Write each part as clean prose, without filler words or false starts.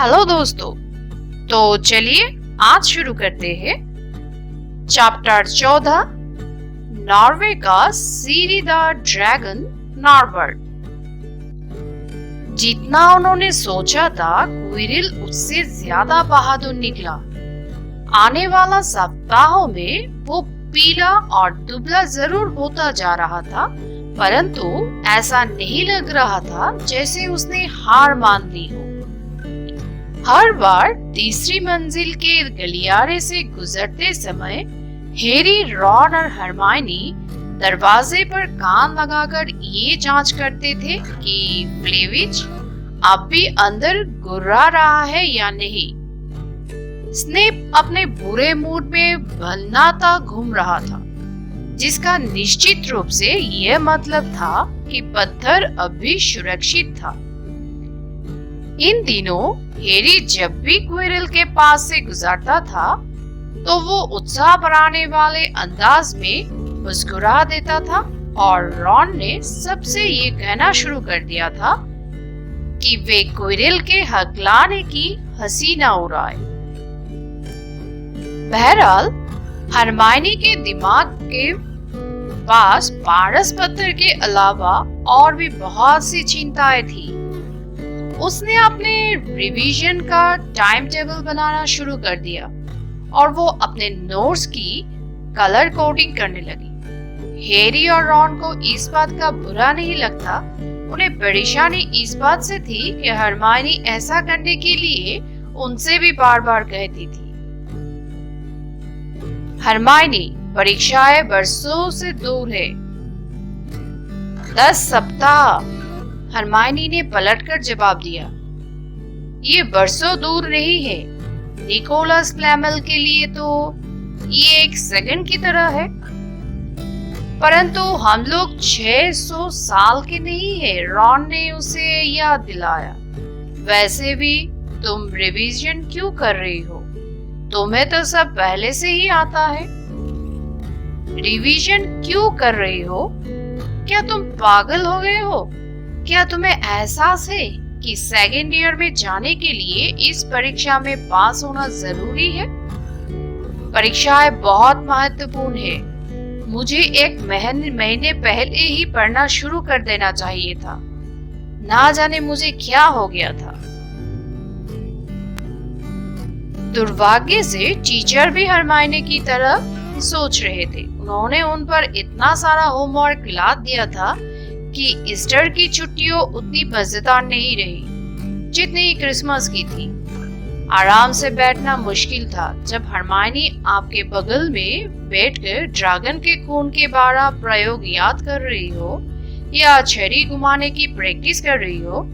Hello दोस्तों। तो चलिए आज शुरू करते हैं चैप्टर 14, नॉर्वे का सीरीदार ड्रैगन नॉर्बर्ट। जितना उन्होंने सोचा था क्विरिल उससे ज्यादा बहादुर निकला। आने वाला सप्ताहों में वो पीला और दुबला जरूर होता जा रहा था, परंतु ऐसा नहीं लग रहा था जैसे उसने हार मान ली हो। हर बार तीसरी मंजिल के गलियारे से गुजरते समय हैरी, रॉन और हरमाइनी दरवाजे पर कान लगाकर ये जांच करते थे कि फ्लेविच अब भी अंदर गुर्रा रहा है या नहीं। स्नेप अपने बुरे मूड में भन्नाता घूम रहा था, जिसका निश्चित रूप से यह मतलब था कि पत्थर अब भी सुरक्षित था। इन दिनों हैरी जब भी क्विरिल के पास से गुजरता था तो वो उत्साह बढ़ाने वाले अंदाज में मुस्कुरा देता था, और रॉन ने सबसे ये कहना शुरू कर दिया था कि वे क्विरिल के हकलाने की हंसी न उड़ाए। बहरहाल हरमाइनी के दिमाग के पास पारस पत्थर के अलावा और भी बहुत सी चिंताएं थी। उसने अपने रिवीजन का टाइम टेबल बनाना शुरू कर दिया और वो अपने नोट्स की कलर कोडिंग करने लगी। हैरी और रॉन को इस बात का बुरा नहीं लगता। उन्हें परेशानी इस बात से थी कि हरमाइनी ऐसा करने के लिए उनसे भी बार बार कहती थी। हरमाइनी, परीक्षाएं बरसों से दूर है। 10 सप्ताह, हरमाइनी ने पलटकर जवाब दिया। ये बरसों दूर नहीं है। निकोलस फ्लैमेल के लिए तो ये एक सेकंड की तरह है, परंतु हम लोग 600 साल के नहीं है, रॉन ने उसे याद दिलाया। वैसे भी तुम रिवीजन क्यों कर रही हो? तुम्हें तो सब पहले से ही आता है। रिवीजन क्यों कर रही हो? क्या तुम पागल हो गए हो? क्या तुम्हें एहसास है कि सेकेंड ईयर में जाने के लिए इस परीक्षा में पास होना जरूरी है? परीक्षाएं बहुत महत्वपूर्ण है। मुझे एक महीने पहले ही पढ़ना शुरू कर देना चाहिए था। ना जाने मुझे क्या हो गया था। दुर्भाग्य से टीचर भी हरमाइनी की तरह सोच रहे थे। उन्होंने उन पर इतना सारा होमवर्क लाद दिया था कि ईस्टर की छुट्टियों उतनी मजेदार नहीं रही जितनी क्रिसमस की थी। आराम से बैठना मुश्किल था जब हरमाइनी आपके बगल में बैठकर ड्रैगन के खून के 12 प्रयोग याद कर रही हो या छड़ी घुमाने की प्रैक्टिस कर रही हो।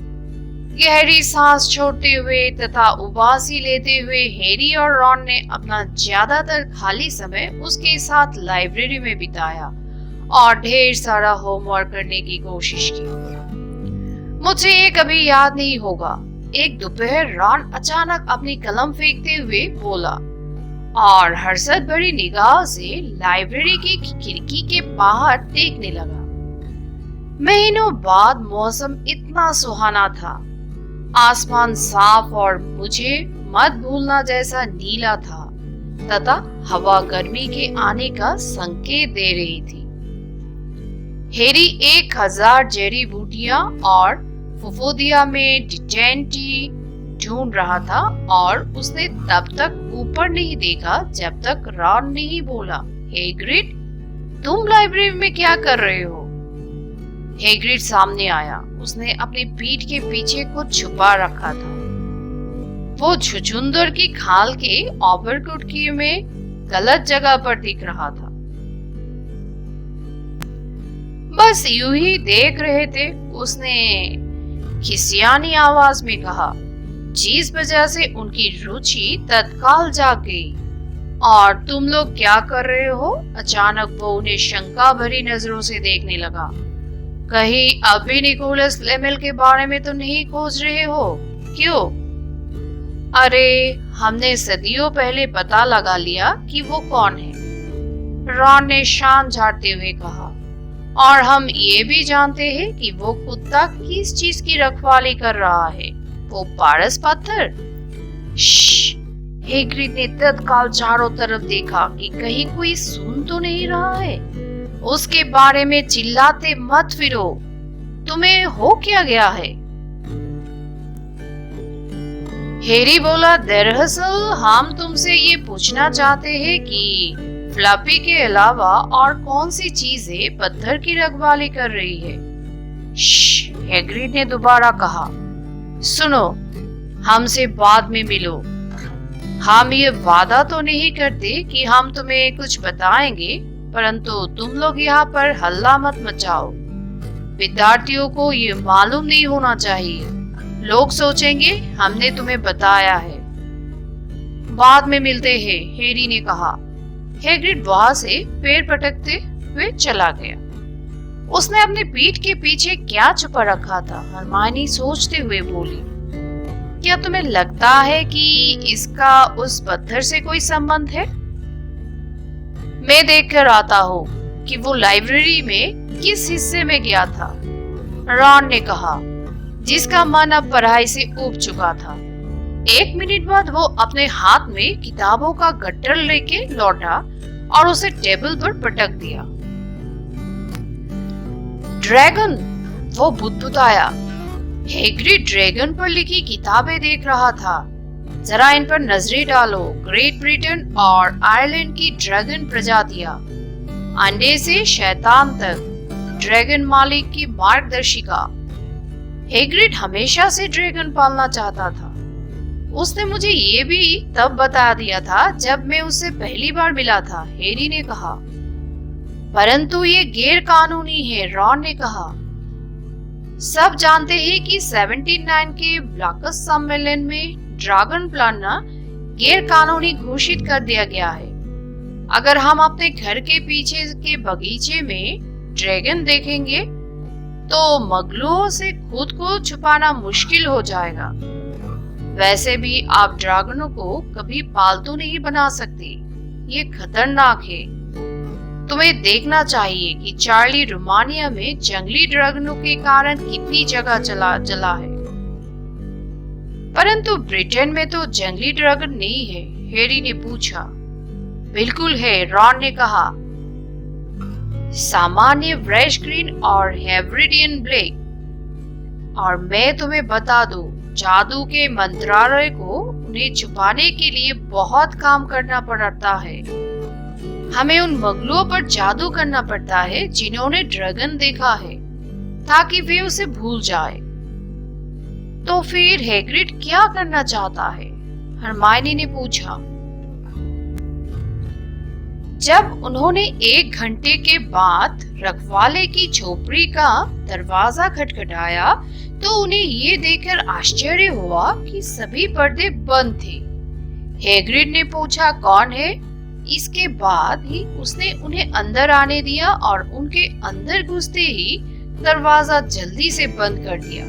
गहरी सांस छोड़ते हुए तथा उबासी लेते हुए हैरी और रॉन ने अपना ज्यादातर खाली समय उसके साथ लाइब्रेरी में बिताया और ढेर सारा होमवर्क करने की कोशिश की। मुझे ये कभी याद नहीं होगा, एक दोपहर रॉन अचानक अपनी कलम फेंकते हुए बोला और हर्षद भरी निगाह से लाइब्रेरी की खिड़की के बाहर देखने लगा। महीनों बाद मौसम इतना सुहाना था। आसमान साफ और मुझे मत भूलना जैसा नीला था तथा हवा गर्मी के आने का संकेत दे रही थी। हैरी 1000 जड़ी बूटियां और फुफोदिया में डिटेंटी ढूंढ रहा था और उसने तब तक ऊपर नहीं देखा जब तक रॉन नहीं बोला, हैग्रिड, तुम लाइब्रेरी में क्या कर रहे हो? हैग्रिड सामने आया। उसने अपनी पीठ के पीछे कुछ छुपा रखा था। वो छुछुंदर की खाल के ओवरकोट में गलत जगह पर दिख रहा था। बस यूं ही देख रहे थे, उसने खिसियानी आवाज में कहा, जिस वजह से उनकी रुचि तत्काल जाग गई। और तुम लोग क्या कर रहे हो? अचानक वो उन्हें शंका भरी नजरों से देखने लगा। कहीं अभी निकोलस फ्लेमेल के बारे में तो नहीं खोज रहे हो? क्यों? अरे, हमने सदियों पहले पता लगा लिया कि वो कौन है, रॉन ने शान झाड़ते हुए कहा। और हम ये भी जानते हैं कि वो कुत्ता किस चीज की रखवाली कर रहा है। वो पारस पत्थर। श्श, हैग्रिड ने तत्काल चारों तरफ देखा कि कहीं कोई सुन तो नहीं रहा है। उसके बारे में चिल्लाते मत फिरो, तुम्हें हो क्या गया है? हैरी बोला, दरअसल हम तुमसे ये पूछना चाहते हैं कि फ्लफी के अलावा और कौन सी चीजें पत्थर की रखवाली कर रही है। श्श, हैग्रिड ने दोबारा कहा, सुनो, हमसे बाद में मिलो। हम ये वादा तो नहीं करते कि हम तुम्हें कुछ बताएंगे, परंतु तुम लोग यहाँ पर हल्ला मत मचाओ। विद्यार्थियों को ये मालूम नहीं होना चाहिए। लोग सोचेंगे हमने तुम्हें बताया है। बाद में मिलते हैं, हैरी ने कहा। हैग्रिड वहां से पैर पटकते हुए चला गया। उसने अपने पीठ के पीछे क्या छुपा रखा था? हरमाइनी सोचते हुए बोली, क्या तुम्हें लगता है कि इसका उस पत्थर से कोई संबंध है? मैं देखकर आता हूँ कि वो लाइब्रेरी में किस हिस्से में गया था, रॉन ने कहा, जिसका मन अब पढ़ाई से ऊब चुका था। 1 मिनट बाद वो अपने हाथ में किताबों का गट्टर लेके लौटा और उसे टेबल पर पटक दिया। ड्रैगन, वो बुदबुदाया। हैग्रिड ड्रैगन पर लिखी किताबें देख रहा था। जरा इन पर नजरें डालो। ग्रेट ब्रिटेन और आयरलैंड की ड्रैगन प्रजातियां, अंडे से शैतान तक, ड्रैगन मालिक की मार्गदर्शिका। हैग्रिड हमेशा से ड्रैगन पालना चाहता था। उसने मुझे ये भी तब बता दिया था जब मैं उससे पहली बार मिला था, हैरी ने कहा। परंतु ये गैर कानूनी है, रॉन ने कहा। सब जानते हैं कि 79 के ब्लाकस सम्मेलन में ड्रैगन पालना गैर कानूनी घोषित कर दिया गया है। अगर हम अपने घर के पीछे के बगीचे में ड्रैगन देखेंगे तो मगलुओं से खुद को छुपाना मुश्किल हो जाएगा। वैसे भी आप ड्रैगनों को कभी पालतू नहीं बना सकते, ये खतरनाक है। तुम्हें देखना चाहिए कि चार्ली रोमानिया में जंगली ड्रैगनों के कारण कितनी जगह जला है। परंतु ब्रिटेन में तो जंगली ड्रैगन नहीं है, हैरी ने पूछा। बिल्कुल है, रॉन ने कहा। सामान्य ब्रश ग्रीन और हेब्रिडियन ब्लैक। और मैं तुम्हें बता दूं, जादू के मंत्रालय को उन्हें छुपाने के लिए बहुत काम करना पड़ता है। हमें उन मगलुओं पर जादू करना पड़ता है जिन्होंने ड्रैगन देखा है, ताकि वे उसे भूल जाए। तो फिर हैग्रिड क्या करना चाहता है? हरमाइनी ने पूछा। जब उन्होंने 1 घंटे के बाद रखवाले की झोपड़ी का दरवाजा खटखटाया तो उन्हें ये देखकर आश्चर्य हुआ कि सभी पर्दे बंद थे। हैग्रिड ने पूछा, कौन है? इसके बाद ही उसने उन्हें अंदर आने दिया और उनके अंदर घुसते ही दरवाजा जल्दी से बंद कर दिया।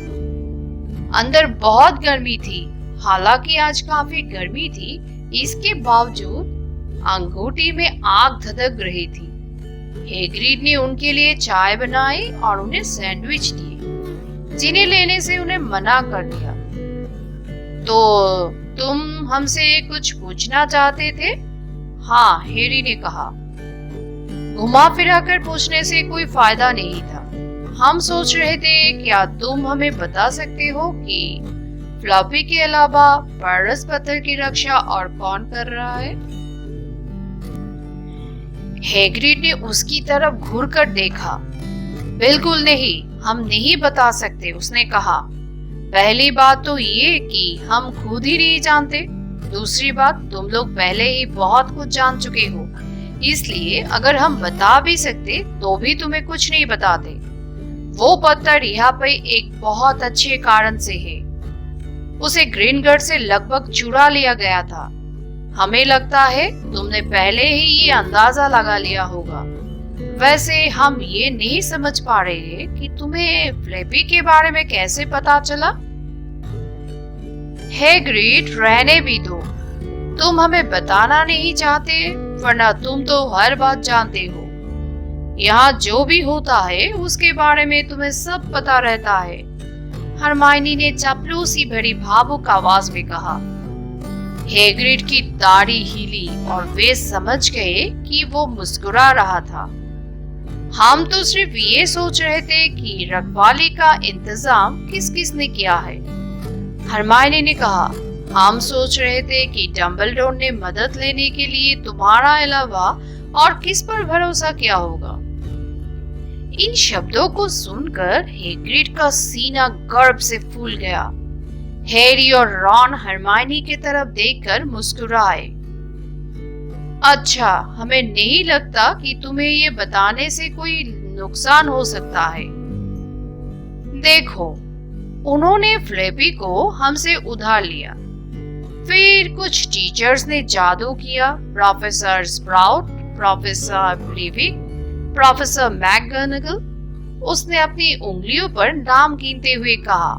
अंदर बहुत गर्मी थी। हालांकि आज काफी गर्मी थी, इसके बावजूद अंगूठी में आग धधक रही थी। हैग्रिड ने उनके लिए चाय बनाई और उन्हें सैंडविच दिए, जिन्हें लेने से उन्हें मना कर दिया। तो तुम हमसे कुछ पूछना चाहते थे? हाँ, हैरी ने कहा। घुमा फिरा कर पूछने से कोई फायदा नहीं था। हम सोच रहे थे, क्या तुम हमें बता सकते हो कि फ्लफी के अलावा पारस पत्थर की रक्षा और कौन कर रहा है? हैग्रिड ने उसकी तरफ घूरकर देखा। बिल्कुल नहीं, हम नहीं बता सकते, उसने कहा। पहली बात तो ये कि हम खुद ही नहीं जानते। दूसरी बात, तुम लोग पहले ही बहुत कुछ जान चुके हो, इसलिए अगर हम बता भी सकते तो भी तुम्हें कुछ नहीं बताते। वो पत्थर यहाँ पे एक बहुत अच्छे कारण से है। उसे ग्रीनगढ़ से लगभग चुरा लिया गया था। हमें लगता है तुमने पहले ही ये अंदाजा लगा लिया होगा। वैसे हम ये नहीं समझ पा रहे कि तुम्हें फ्लफी के बारे में कैसे पता चला। हैग्रिड, रहने भी दो। तुम हमें बताना नहीं चाहते, वरना तुम तो हर बात जानते हो। यहाँ जो भी होता है उसके बारे में तुम्हें सब पता रहता है, हरमाइनी ने चापलूसी भरी भावुक आवाज में कहा। हैग्रिड की दाढ़ी हिली और वे समझ गए कि वो मुस्कुरा रहा था। हम तो सिर्फ ये सोच रहे थे कि रखवाली का इंतजाम किस किस ने किया है। हरमाइनी ने कहा, हम सोच रहे थे कि डंबलडोर ने मदद लेने के लिए तुम्हारा अलावा और किस पर भरोसा किया होगा। इन शब्दों को सुनकर हैग्रिड का सीना गर्व से फूल गया। हैरी और रॉन हरमाइनी की तरफ देखकर मुस्कुराए। अच्छा, हमें नहीं लगता कि तुम्हें ये बताने से कोई नुकसान हो सकता है। देखो, उन्होंने फ्लेपी को हमसे उधार लिया। फिर कुछ टीचर्स ने जादू किया। Professor Sprout, professor Flitwick, professor McGonagall. उसने अपनी उंगलियों पर नाम गिनते हुए कहा,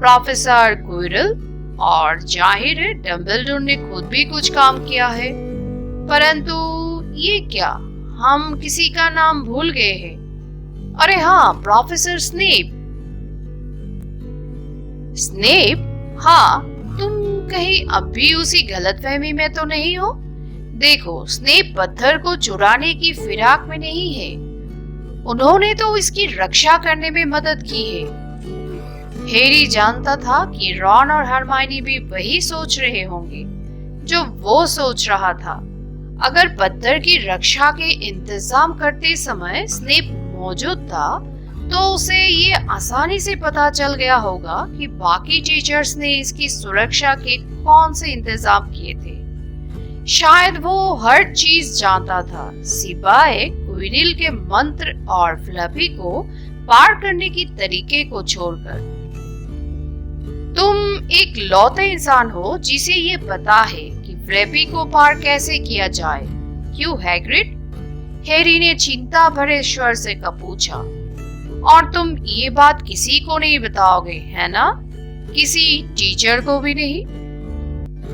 प्रोफेसर क्विरल, और जाहिर है डंबलडोर ने खुद भी कुछ काम किया है। परंतु ये क्या, हम किसी का नाम भूल गए हैं। अरे हाँ, प्रोफेसर स्नेप। स्नेप? हाँ, तुम कहीं अब भी उसी गलतफहमी में तो नहीं हो? देखो, स्नेप पत्थर को चुराने की फिराक में नहीं है। उन्होंने तो इसकी रक्षा करने में मदद की है। हैरी जानता था कि रॉन और हरमाइनी भी वही सोच रहे होंगे जो वो सोच रहा था। अगर पत्थर की रक्षा के इंतजाम करते समय स्नेप मौजूद था, तो उसे ये आसानी से पता चल गया होगा कि बाकी टीचर्स ने इसकी सुरक्षा के कौन से इंतजाम किए थे। शायद वो हर चीज जानता था, सिवाय क्विरिल के मंत्र और फ्लफी को पार करने की तरीके को छोड़कर। तुम एक लौते इंसान हो जिसे ये पता है कि फ्लफी को पार कैसे किया जाए, क्यों हैग्रिड? हैरी ने चिंता भरे स्वर से पूछा। और तुम ये बात किसी को नहीं बताओगे, है ना? किसी टीचर को भी नहीं?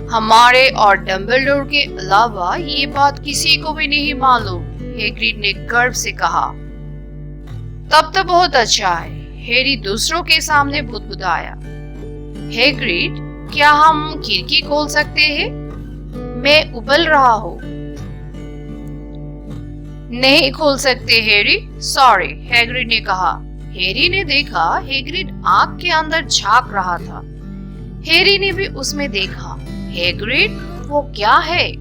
हमारे और डंबलडोर के अलावा ये बात किसी को भी नहीं मालूम, हैग्रिड ने गर्व से कहा। तब तो बहुत अच्छा है, हैरी दूसरों के सामने बुदबुदाया। हैग्रिड, क्या हम खिड़की खोल सकते हैं? मैं उबल रहा हूँ। नहीं खोल सकते हैरी, सॉरी, हैग्रिड ने कहा। हैरी ने देखा हैग्रिड आग के अंदर झांक रहा था। हैरी ने भी उसमें देखा। हैग्रिड, वो क्या है?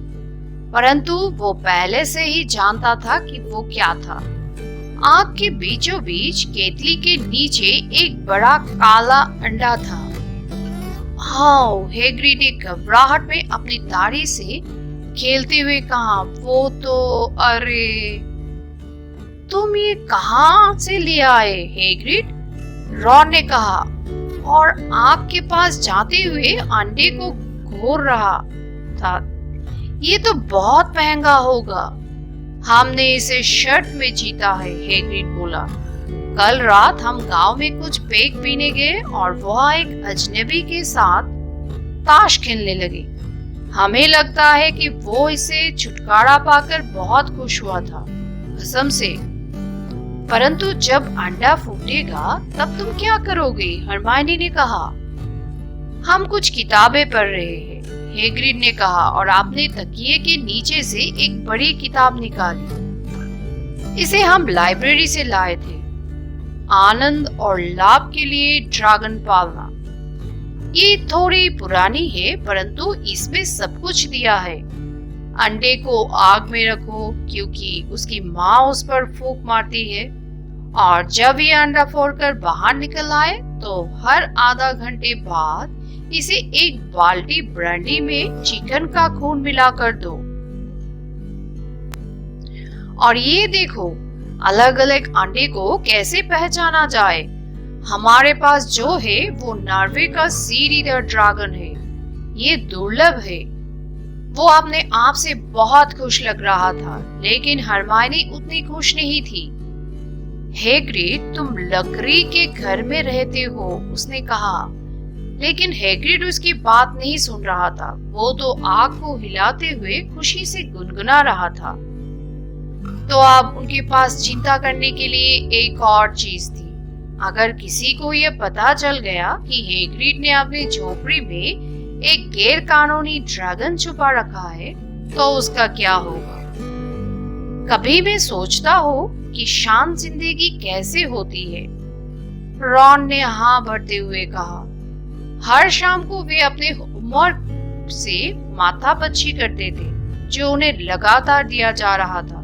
परंतु वो पहले से ही जानता था कि वो क्या था। आग के बीचों बीच केतली के नीचे एक बड़ा काला अंडा था। हाँ, हैग्रिड ने घबराहट में अपनी दाढ़ी से खेलते हुए कहा, वो तो, अरे तुम ये कहां से ले आए हैग्रिड? रॉन ने कहा और आग के पास जाते हुए अंडे को घोर रहा था। ये तो बहुत महंगा होगा। हमने इसे शर्त में जीता है, हैग्रिड बोला। कल रात हम गांव में कुछ पेग पीने गए और वहाँ एक अजनबी के साथ ताश खेलने लगे। हमें लगता है कि वो इसे छुटकारा पाकर बहुत खुश हुआ था, कसम से। परंतु जब अंडा फूटेगा तब तुम क्या करोगे? हरमाइनी ने कहा। हम कुछ किताबें पढ़ रहे हैं, हैग्रिड ने कहा और आपने तकिए के नीचे से एक बड़ी किताब निकाली। इसे हम लाइब्रेरी से लाए थे, आनंद और लाभ के लिए ड्रैगन पालना। ये थोड़ी पुरानी है, परंतु इसमें सब कुछ दिया है। अंडे को आग में रखो क्योंकि उसकी माँ उस पर फूंक मारती है, और जब ये अंडा फोड़कर बाहर निकल आए तो हर आधा घंटे बाद इसे एक बाल्टी ब्रांडी में चिकन का खून मिलाकर दो। और ये देखो अलग अलग अंडे को कैसे पहचाना जाए। हमारे पास जो है वो नॉर्वे का सीड ईटर ड्रैगन है। ये दुर्लभ है। वो अपने आप से बहुत खुश लग रहा था, लेकिन हरमाइनी उतनी खुश नहीं थी। हैग्रिड, तुम लकड़ी के घर में रहते हो, उसने कहा। लेकिन हैग्रिड उसकी बात नहीं सुन रहा था। वो तो आग को हिलाते हुए खुशी से गुनगुना रहा था। तो अब उनके पास चिंता करने के लिए एक और चीज थी। अगर किसी को यह पता चल गया कि हैग्रिड ने अपनी झोपड़ी में एक गैर कानूनी ड्रैगन छुपा रखा है तो उसका क्या होगा? कभी भी सोचता हो कि शांत जिंदगी कैसे होती है? रॉन ने हाँ भरते हुए कहा। हर शाम को वे अपने होमवर्क से माथापच्ची करते थे जो उन्हें लगातार दिया जा रहा था।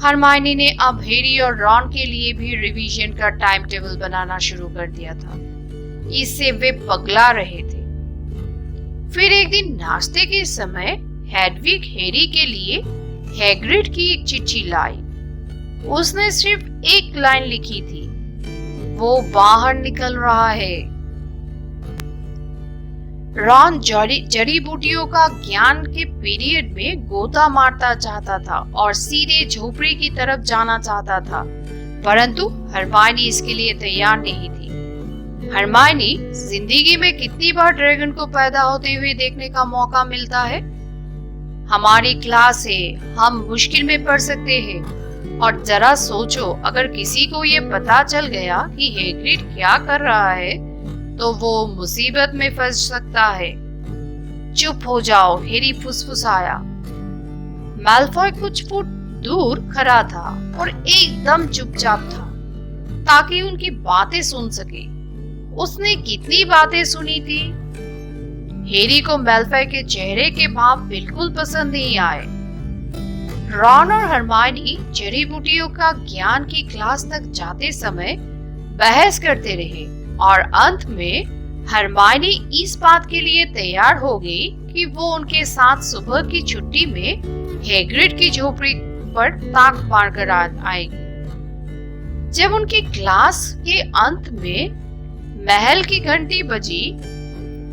हरमाइनी ने अब हैरी और रॉन के लिए भी रिवीजन का टाइम टेबल बनाना शुरू कर दिया था। इससे वे पगला रहे थे। फिर एक दिन नाश्ते के समय हेडविग हैरी के लिए हैग्रिड की एक चिट्ठी लाई। उसने सिर्फ एक लाइन लिखी थी, वो बाहर निकल रहा है। रॉन जड़ी बूटियों का ज्ञान के पीरियड में गोता मारता चाहता था और सीधे झोपड़ी की तरफ जाना चाहता था, परंतु हरमाइनी इसके लिए तैयार नहीं थी। हरमाइनी, जिंदगी में कितनी बार ड्रैगन को पैदा होते हुए देखने का मौका मिलता है? हमारी क्लास है, हम मुश्किल में पड़ सकते हैं। और जरा सोचो, अगर किसी को ये पता चल गया कि हैग्रिड क्या कर रहा है तो वो मुसीबत में फंस सकता है। चुप हो जाओ, हैरी फुसफुसाया। मैल्फॉय कुछ फुट दूर खड़ा था और एकदम चुपचाप था ताकि उनकी बातें सुन सके। उसने कितनी बातें सुनी थी। हैरी को मैल्फॉय के चेहरे के भाव बिल्कुल पसंद नहीं आए। रॉन और हरमाइनी जड़ी बूटियों का ज्ञान की क्लास तक जाते समय बहस करते रहे और अंत में हरमाइनी इस बात के लिए तैयार हो गई कि वो उनके साथ सुबह की छुट्टी में हैग्रिड की झोपड़ी पर ताक मारकर आएगी। जब उनकी क्लास के अंत में महल की घंटी बजी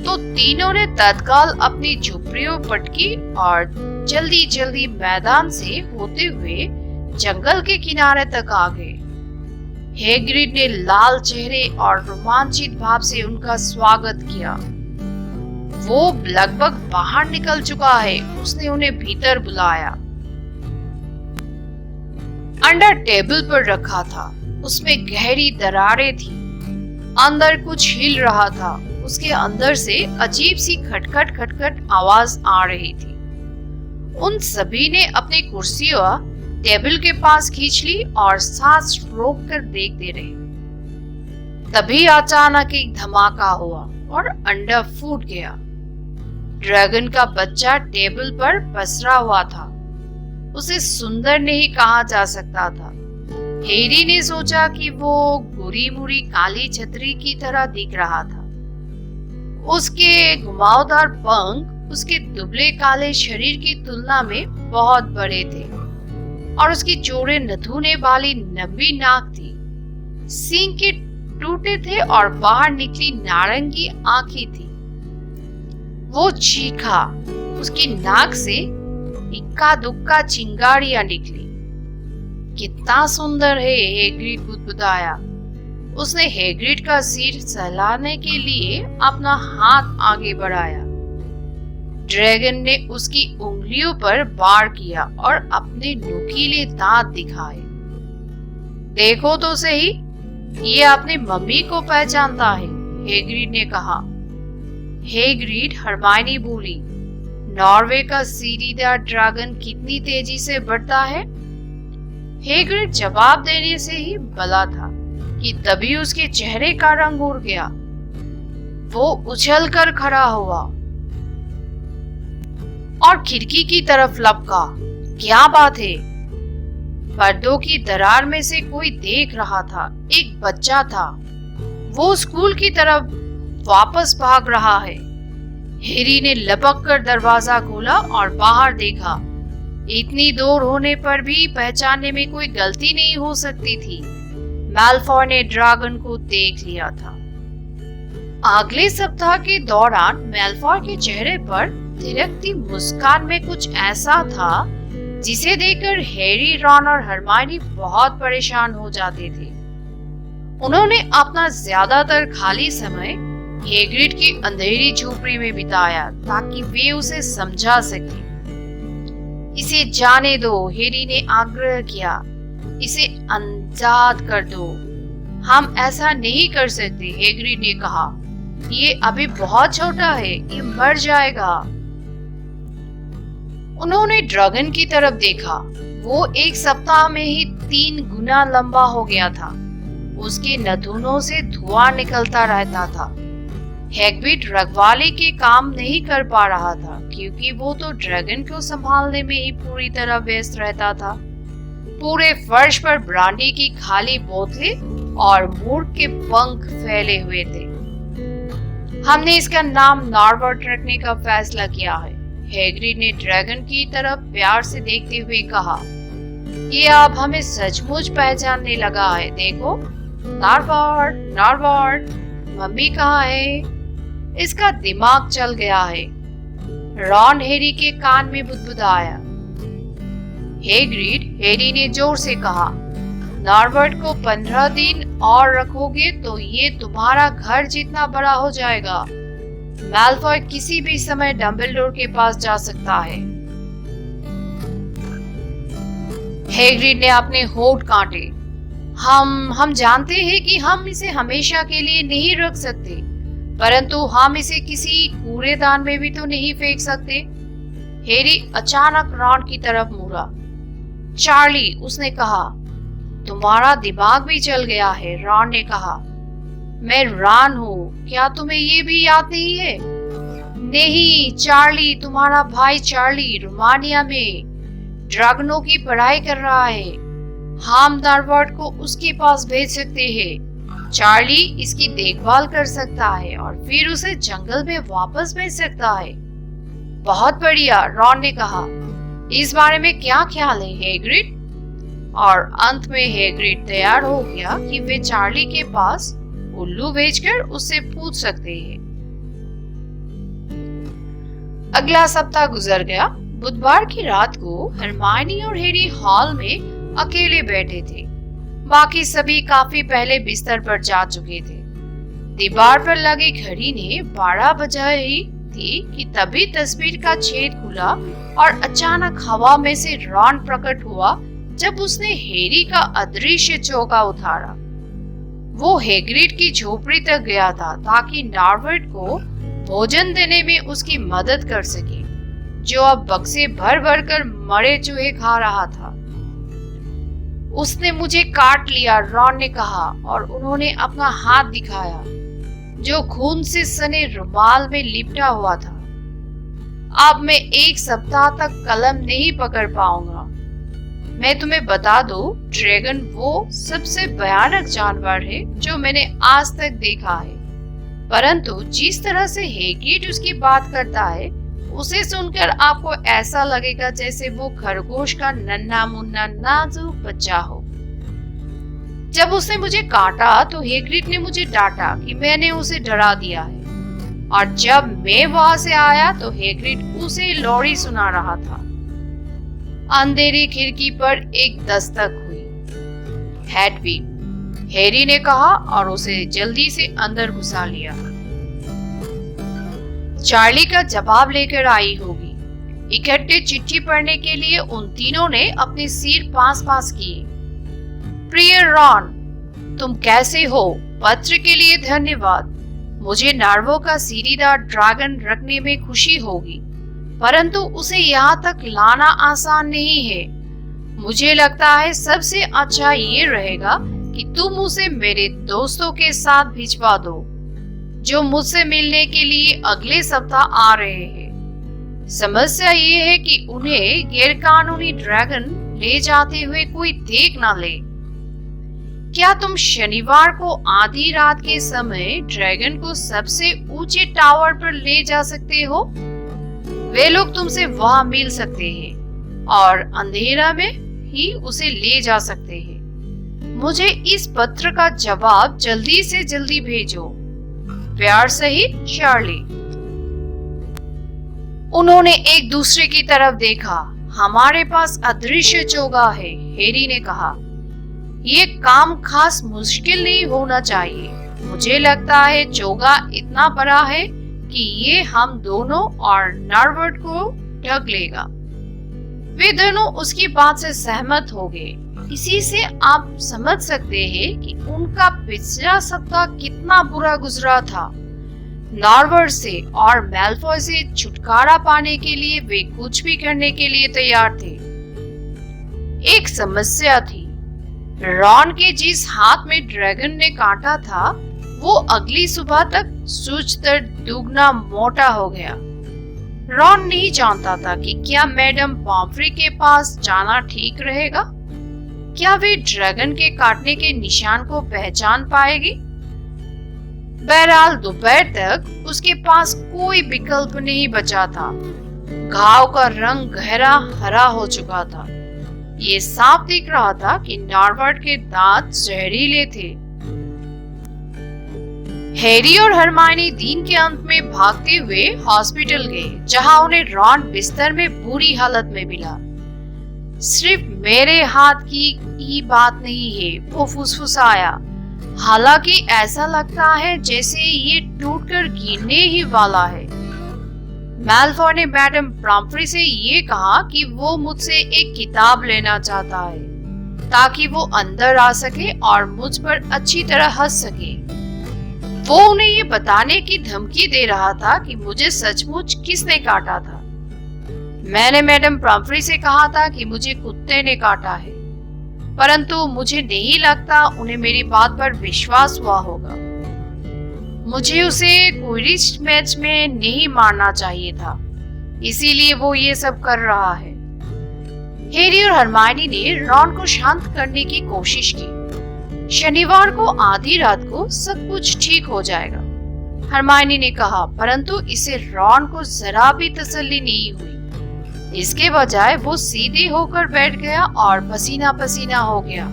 तो तीनों ने तत्काल अपनी झोपड़ियों पटकी और जल्दी जल्दी मैदान से होते हुए जंगल के किनारे तक आ गए। हैग्रिड ने लाल चेहरे और रोमांचित भाव से उनका स्वागत किया। वो लगभग बाहर निकल चुका है। उसने उन्हें भीतर बुलाया। अंडा टेबल पर रखा था। उसमें गहरी दरारें थी। अंदर कुछ हिल रहा था। उसके अंदर से अजीब सी खटखट खटखट आवाज आ रही थी। उन सभी ने अपनी कुर्सियां टेबल के पास खींच ली और सांस रोककर देखते रहे। तभी अचानक एक धमाका हुआ और अंडा फूट गया। ड्रैगन का बच्चा टेबल पर पसरा हुआ था। उसे सुंदर नहीं कहा जा सकता था। हैरी ने सोचा कि वो बुरी मुरी काली छतरी की तरह दिख रहा था। उसके घुमावदार पंख उसके दुबले काले शरीर की तुलना में बहुत बड़े थे और उसकी चौड़े नथुने वाली लंबी नाक थी। सींग के टूटे थे और बाहर निकली नारंगी आंखें थी। वो चीखा। उसकी नाक से इक्का दुक्का चिंगारियां निकली। कितना सुंदर है, हैग्रिड बुदबुदाया। उसने हैग्रिड का सिर सहलाने के लिए अपना हाथ आगे बढ़ाया। ड्रैगन ने उसकी उंगलियों पर वार किया और अपने नुकीले दांत दिखाए। देखो तो सही, ये अपनी मम्मी को पहचानता है, हैग्रिड ने कहा। हैग्रिड, हरमाइनी बोली, नॉर्वे का सीढ़ीदार ड्रैगन कितनी तेजी से बढ़ता है? हैग्रिड जवाब देने से ही भला था कि तभी उसके चेहरे का रंग उड़ गया। वो उछलकर खड़ा हुआ और खिड़की की तरफ लपका। क्या बात है? पर्दों की दरार में से कोई देख रहा था। एक बच्चा था। वो स्कूल की तरफ वापस भाग रहा है। हैरी ने लपक कर दरवाजा खोला और बाहर देखा। इतनी दूर होने पर भी पहचानने में कोई गलती नहीं हो सकती थी। मैल्फॉय ने ड्रैगन को देख लिया था। अगले सप्ताह के दौरान मैल्फॉय के चेहरे पर थिरकती मुस्कान में कुछ ऐसा था जिसे देखकर हैरी, रॉन और हरमाइनी बहुत परेशान हो जाते थे। उन्होंने अपना ज्यादातर खाली समय हैग्रिड की अंधेरी झोपड़ी में बिताया ताकि वे उसे समझा सके। इसे जाने दो, हैरी ने आग्रह किया। इसे आजाद कर दो। हम ऐसा नहीं कर सकते, हैग्रिड ने कहा। ये अभी बहुत छोटा है, ये मर जाएगा। उन्होंने ड्रैगन की तरफ देखा। वो 1 सप्ताह में ही 3 गुना लंबा हो गया था। उसके नथुनों से धुआं निकलता रहता था। हैग्रिड रखवाले के काम नहीं कर पा रहा था क्योंकि वो तो ड्रैगन को संभालने में ही पूरी तरह व्यस्त रहता था। पूरे फर्श पर ब्रांडी की खाली बोतलें और मूर्ख के पंख फैले हुए थे। हमने इसका नाम नॉर्बर्ट रखने का फैसला किया है, हैग्रिड ने ड्रैगन की तरफ प्यार से देखते हुए कहा। ये अब हमें सचमुच पहचानने लगा है। देखो, नॉर्बर्ट, नॉर्बर्ट, मम्मी कहाँ है? इसका दिमाग चल गया है। रॉन हैरी के कान में बुदबुदाया। हैग्रिड, हैरी ने जोर से कहा, नॉर्बर्ट को 15 दिन और रखोगे तो ये तुम्हारा घर जितना बड़ा हो जाएगा। मैल्फॉय किसी भी समय डंबलडोर के पास जा सकता है। हैग्रिड ने अपने होंठ काटे। हम जानते हैं कि हम इसे हमेशा के लिए नहीं रख सकते, परंतु हम इसे किसी कूड़ेदान में भी तो नहीं फेंक सकते। हैरी अचानक रॉन की तरफ मुड़ा। चार्ली, उसने कहा। तुम्हारा दिमाग भी चल गया है, रॉन ने कहा। मैं रॉन हूँ, क्या तुम्हें ये भी याद नहीं है? नहीं, चार्ली, तुम्हारा भाई चार्ली रोमानिया में ड्रैगनों की पढ़ाई कर रहा है। हम नॉर्बर्ट को उसके पास भेज सकते हैं। चार्ली इसकी देखभाल कर सकता है और फिर उसे जंगल में वापस भेज सकता है। बहुत बढ़िया, रॉन ने कहा। इस बारे में क्या ख्याल है, हैग्रिड? और अंत में हैग्रिड तैयार हो गया कि वे चार्ली के पास उल्लू भेजकर उससे पूछ सकते हैं। अगला सप्ताह गुजर गया। बुधवार की रात को हरमायनी और हैरी हॉल में अकेले बैठे थे। बाकी सभी काफी पहले बिस्तर पर जा चुके थे। दीवार पर लगी घड़ी ने 12 बजाई थी कि तभी तस्वीर का छेद खुला और अचानक हवा में से रॉन प्रकट हुआ जब उसने हैरी का अदृश्य चौका उतारा। वो हैग्रिड की झोपड़ी तक गया था ताकि नॉर्बर्ट को भोजन देने में उसकी मदद कर सके, जो अब बक्से भर भर कर मरे चूहे खा रहा था। उसने मुझे काट लिया, रॉन ने कहा, और उन्होंने अपना हाथ दिखाया जो खून से सने रुमाल में लिपटा हुआ था। अब मैं 1 सप्ताह तक कलम नहीं पकड़ पाऊंगा। मैं तुम्हें बता दूं, ड्रैगन वो सबसे भयानक जानवर है जो मैंने आज तक देखा है। परंतु जिस तरह से हैग्रिड उसकी बात करता है, उसे सुनकर आपको ऐसा लगेगा जैसे वो खरगोश का नन्हा मुन्ना नाजुक बच्चा हो। जब उसने मुझे काटा तो हैग्रिड ने मुझे डांटा कि मैंने उसे डरा दिया है, और जब मैं वहां से आया तो हैग्रिड उसे लोरी सुना रहा था। अंधेरी खिड़की पर एक दस्तक हुई। हैडविग, हैरी ने कहा और उसे जल्दी से अंदर घुसा लिया। चार्ली का जवाब लेकर आई होगी। इकट्ठे चिट्ठी पढ़ने के लिए उन तीनों ने अपने सिर पास किए। प्रिय रॉन, तुम कैसे हो? पत्र के लिए धन्यवाद। मुझे नार्वो का सीरीदार ड्रैगन रखने में खुशी होगी, परंतु उसे यहाँ तक लाना आसान नहीं है। मुझे लगता है सबसे अच्छा ये रहेगा कि तुम उसे मेरे दोस्तों के साथ भिजवा दो, जो मुझसे मिलने के लिए अगले सप्ताह आ रहे हैं। समस्या ये है कि उन्हें गैरकानूनी ड्रैगन ले जाते हुए कोई देख ना ले। क्या तुम शनिवार को आधी रात के समय ड्रैगन को सबसे ऊंचे टावर पर ले जा सकते हो? वे लोग तुमसे वहां मिल सकते हैं और अंधेरा में ही उसे ले जा सकते हैं। मुझे इस पत्र का जवाब जल्दी से जल्दी भेजो। प्यार सहित, चार्ली। उन्होंने एक दूसरे की तरफ देखा। हमारे पास अदृश्य चोगा है, हैरी ने कहा। ये काम खास मुश्किल नहीं होना चाहिए। मुझे लगता है चोगा इतना बड़ा है कि ये हम दोनों और नॉर्बर्ट को ढक लेगा। वे दोनों उसकी बात से सहमत हो गए। इसी से आप समझ सकते हैं कि उनका पिछला सप्ताह कितना बुरा गुजरा था। नॉर्वर्ड से और मैल्फॉय से छुटकारा पाने के लिए वे कुछ भी करने के लिए तैयार थे। एक समस्या थी। रॉन के जिस हाथ में ड्रैगन ने काटा था वो अगली सुबह तक सूजकर दुगना मोटा हो गया। रॉन नहीं जानता था कि क्या मैडम पॉम्फ्री के पास जाना ठीक रहेगा। क्या वे ड्रैगन के काटने के निशान को पहचान पाएगी? बहरहाल दोपहर तक उसके पास कोई विकल्प नहीं बचा था। घाव का रंग गहरा हरा हो चुका था। ये साफ दिख रहा था कि नॉर्वर्ड के दांत जहरीले थे। हैरी और हरमाइनी दिन के अंत में भागते हुए हॉस्पिटल गए, जहां उन्हें रॉन बिस्तर में बुरी हालत में मिला। सिर्फ मेरे हाथ की ही बात नहीं है, वो फुसफुसाया। हालांकि ऐसा लगता है जैसे ये टूटकर गिरने ही वाला है। मैल्फॉय ने मैडम पॉम्फ्री से ये कहा कि वो मुझसे एक किताब लेना चाहता है ताकि वो अंदर आ सके और मुझ पर अच्छी तरह हंस सके। वो उन्हें ये बताने की धमकी दे रहा था कि मुझे सचमुच किसने काटा था। मैंने मैडम पॉम्फ्री से कहा था कि मुझे कुत्ते ने काटा है, परंतु मुझे नहीं लगता उन्हें मेरी बात पर विश्वास हुआ होगा। मुझे उसे क्विडिच मैच में नहीं मारना चाहिए था, इसीलिए वो ये सब कर रहा है। हैरी और हरमाइनी ने रॉन को शांत करने की कोशिश की। शनिवार को आधी रात को सब कुछ ठीक हो जाएगा, हरमाइनी ने कहा, परंतु इसे रॉन को जरा भी तसल्ली नहीं हुई। इसके बजाय वो सीधे होकर बैठ गया और पसीना पसीना हो गया।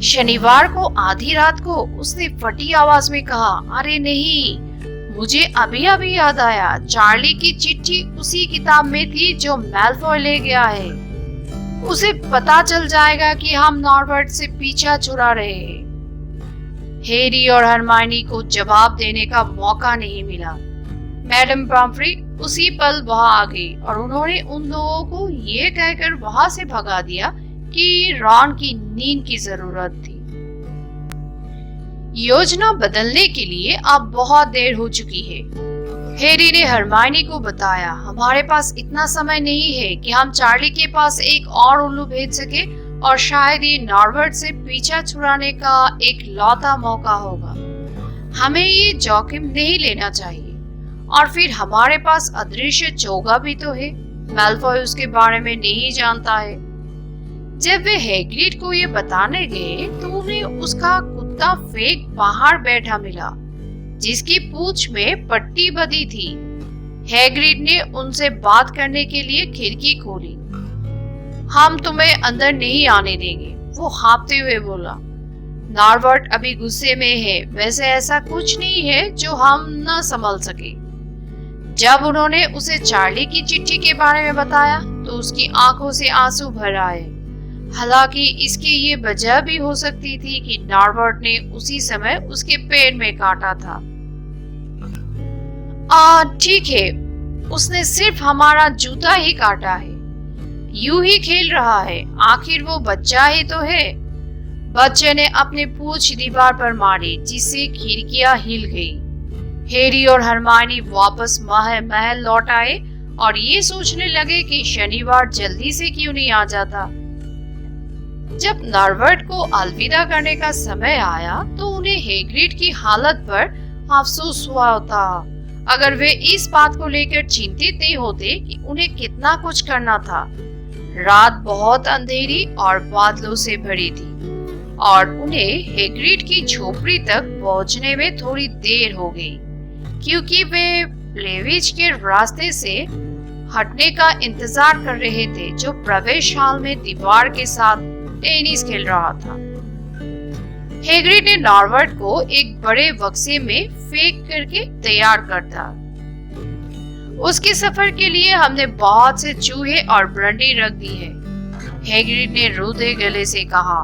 शनिवार को आधी रात को उसने फटी आवाज में कहा, अरे नहीं, मुझे अभी अभी याद आया, चार्ली की चिट्ठी उसी किताब में थी जो मैल्फॉय ले गया है। उसे पता चल जाएगा कि हम नॉर्वर्ड से पीछा छुड़ा रहे हैं। हैरी और हरमाइनी को जवाब देने का मौका नहीं मिला। मैडम पॉम्फ्री उसी पल वहां आ गई और उन्होंने उन लोगों को ये कहकर वहां से भगा दिया कि रॉन की नींद की जरूरत थी। योजना बदलने के लिए अब बहुत देर हो चुकी है। हैरी ने हरमाइनी को बताया, हमारे पास इतना समय नहीं है कि हम चार्ली के पास एक और उल्लू भेज सके और शायद ये नॉर्वर्ड से पीछा छुड़ाने का एक लौता मौका होगा। हमें ये जोखिम नहीं लेना चाहिए। और फिर हमारे पास अदृश्य चोगा भी तो है, मैल्फॉय उसके बारे में नहीं जानता है। जब वे हैग्रिड को ये बताने गए तो उन्हें उसका कुत्ता फेक बाहर बैठा मिला, जिसकी पूंछ में पट्टी बंधी थी। हैग्रिड ने उनसे बात करने के लिए खिड़की खोली। हम तुम्हें अंदर नहीं आने देंगे, वो हाँफते हुए बोला। नॉर्वर्ड अभी गुस्से में है, वैसे ऐसा कुछ नहीं है जो हम न संभल सके। जब उन्होंने उसे चार्ली की चिट्ठी के बारे में बताया तो उसकी आंखों से आंसू भर आए। हालांकि इसकी ये वजह भी हो सकती थी कि नॉर्वर्ड ने उसी समय उसके पैर में काटा था। ठीक है, उसने सिर्फ हमारा जूता ही काटा है, यूं ही खेल रहा है, आखिर वो बच्चा ही तो है। बच्चे ने अपनी पूंछ दीवार पर मारी, जिससे खिड़कियां हिल गई। हैरी और हरमाइनी वापस महल लौट आए और ये सोचने लगे कि शनिवार जल्दी से क्यों नहीं आ जाता। जब नॉर्वर्ड को अलविदा करने का समय आया तो उन्हें हैग्रिड की हालत पर अफसोस हुआ था। अगर वे इस बात को लेकर चिंतित नहीं होते कि उन्हें कितना कुछ करना था। रात बहुत अंधेरी और बादलों से भरी थी और उन्हें हैग्रिड की झोपड़ी तक पहुंचने में थोड़ी देर हो गई, क्योंकि वे प्लेविज के रास्ते से हटने का इंतजार कर रहे थे, जो प्रवेश हॉल में दीवार के साथ टेनिस खेल रहा था। हैग्रिड ने नॉर्वर्ड को एक बड़े बक्से में फेंक करके तैयार करता। उसके सफर के लिए हमने बहुत से चूहे और ब्रंडी रख दी है, हैग्रिड ने रुधे गले से कहा,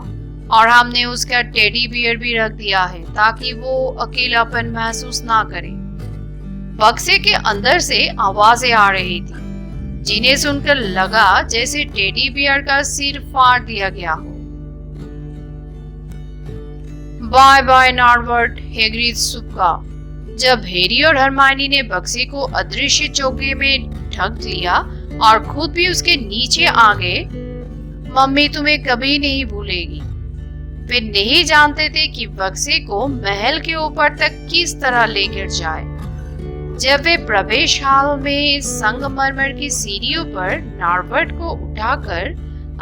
और हमने उसका टेडी बियर भी रख दिया है ताकि वो अकेलापन महसूस ना करे। बक्से के अंदर से आवाजें आ रही थी, जिन्हें सुनकर लगा जैसे टेडी बियर का सिर फाड़ दिया गया हो। बाय बाय नॉर्वर्ड, हैग्रिड सूखा। जब हैरी और हरमाइनी ने बक्से को अदृश्य चोगे में ढक लिया और खुद भी उसके नीचे आ गए, मम्मी तुम्हें कभी नहीं भूलेगी। वे नहीं जानते थे कि बक्से को महल के ऊपर तक किस तरह लेकर जाए। जब वे प्रवेश हॉल में संगमरमर की सीढ़ियों पर नॉर्बर्ट को उठाकर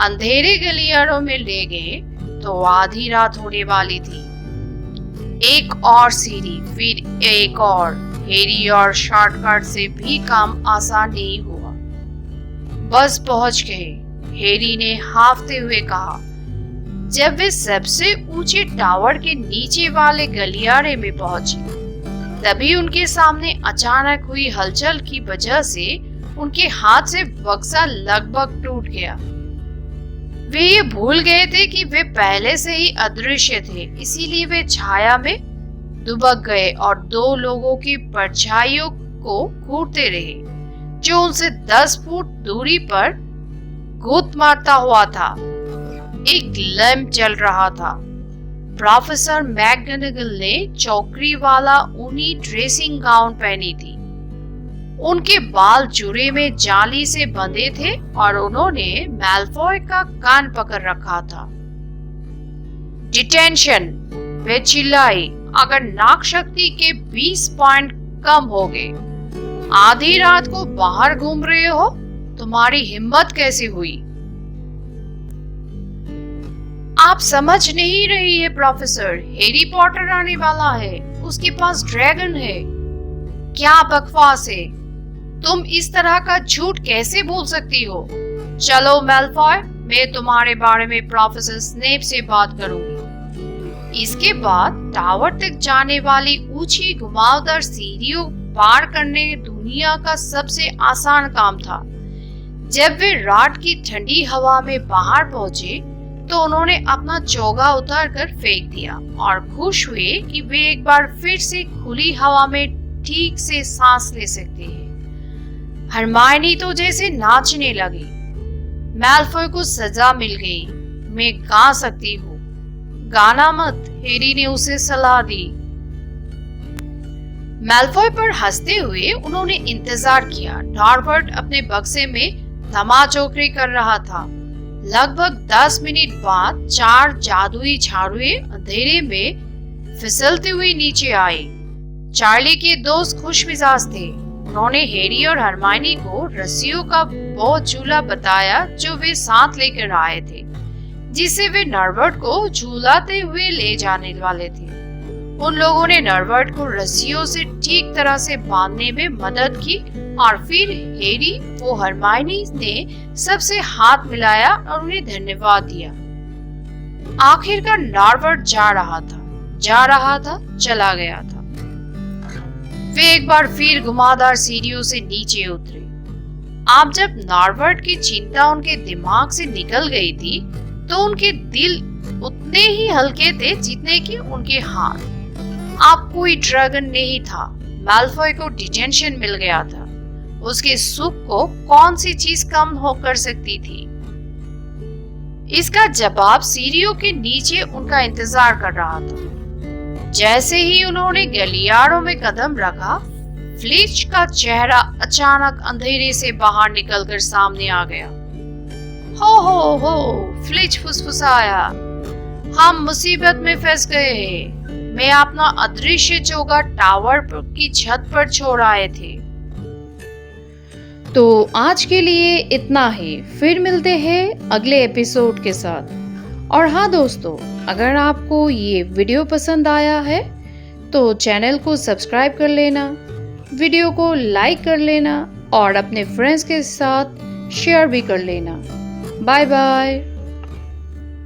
अंधेरे गलियारों में ले गए तो आधी रात होने वाली थी। एक और सीढ़ी, फिर एक और। हैरी और शॉर्टकट से भी काम आसान नहीं हुआ। बस पहुंच गए, हैरी ने हाफते हुए कहा। जब वे सबसे ऊंचे टावर के नीचे वाले गलियारे में पहुंचे, तभी उनके सामने अचानक हुई हलचल की वजह से उनके हाथ से बक्सा लगभग टूट गया। वे ये भूल गए थे कि वे पहले से ही अदृश्य थे, इसीलिए वे छाया में दुबक गए और दो लोगों की परछाइयों को घूरते रहे जो उनसे 10 फुट दूरी पर घूत मारता हुआ था। एक लैंप जल रहा था। प्रोफेसर मैकगोनागल ने चौकड़ी वाला ऊनी ड्रेसिंग गाउन पहनी थी। उनके बाल जुड़े में जाली से बंधे थे और उन्होंने मैल्फॉय का कान पकड़ रखा था। डिटेंशन, वे चिल्लाई। अगर नाक शक्ति के 20 पॉइंट कम हो गए, आधी रात को बाहर घूम रहे हो, तुम्हारी हिम्मत कैसे हुई? आप समझ नहीं रही है प्रोफेसर, हैरी पॉटर आने वाला है, उसके पास ड्रैगन है। क्या बकवास है, तुम इस तरह का झूठ कैसे बोल सकती हो? चलो मैल्फॉय, मैं तुम्हारे बारे में प्रोफेसर स्नेप से बात करूंगी। इसके बाद टावर तक जाने वाली ऊंची घुमावदार सीढ़ियों पार करने दुनिया का सबसे आसान काम था। जब वे रात की ठंडी हवा में बाहर पहुंचे तो उन्होंने अपना चोगा उतार कर फेंक दिया और खुश हुए कि वे एक बार फिर से खुली हवा में ठीक से सांस ले सकते हैं। हरमाइनी तो जैसे नाचने लगी। मैल्फॉय को सजा मिल गई, मैं गा सकती हूँ। गाना मत, हैरी ने उसे सलाह दी। मैल्फॉय पर हंसते हुए उन्होंने इंतजार किया। नॉर्बर्ट अपने बक्से में धमाचौकड़ी कर रहा था। लगभग 10 मिनट बाद 4 जादुई झाड़ुए अंधेरे में फिसलते हुए नीचे आए। चार्ली के दोस्त खुश मिजाज थे। उन्होंने हैरी और हरमाइनी को रस्सियों का वो झूला बताया जो वे साथ लेकर आए थे, जिसे वे नॉर्बर्ट को झूलाते हुए ले जाने वाले थे। उन लोगों ने नॉर्बर्ट को रस्सियों से ठीक तरह से बांधने में मदद की और फिर हैरी वो हरमाइनी ने सबसे हाथ मिलाया और उन्हें धन्यवाद दिया। आखिरकार नॉर्बर्ट जा रहा था, चला गया था। वे एक बार फिर घुमावदार सीढ़ियों से नीचे उतरे। अब जब नॉर्बर्ट की चिंता उनके दिमाग से निकल गई थी, तो उनके दिल उतने ही हल्के थे जितने कि उनके हाथ। अब कोई ड्रैगन नहीं था। मैल्फॉय को डिटेंशन मिल गया था। उसके सुख को कौन सी चीज कम हो कर सकती थी? इसका जवाब सीढ़ियों के नीचे उनका इंतजार कर रहा था। जैसे ही उन्होंने गलियारों में कदम रखा, फ्लिच का चेहरा अचानक अंधेरे से बाहर निकलकर सामने आ गया। हो, फ्लिच फुसफुसाया, हम मुसीबत में फंस गए हैं। मैं अपना अदृश्य चोगा टावर की छत पर छोड़ आए थे। तो आज के लिए इतना ही। फिर मिलते हैं अगले एपिसोड के साथ। और हाँ दोस्तों, अगर आपको ये वीडियो पसंद आया है तो चैनल को सब्सक्राइब कर लेना, वीडियो को लाइक कर लेना और अपने फ्रेंड्स के साथ शेयर भी कर लेना। Bye bye.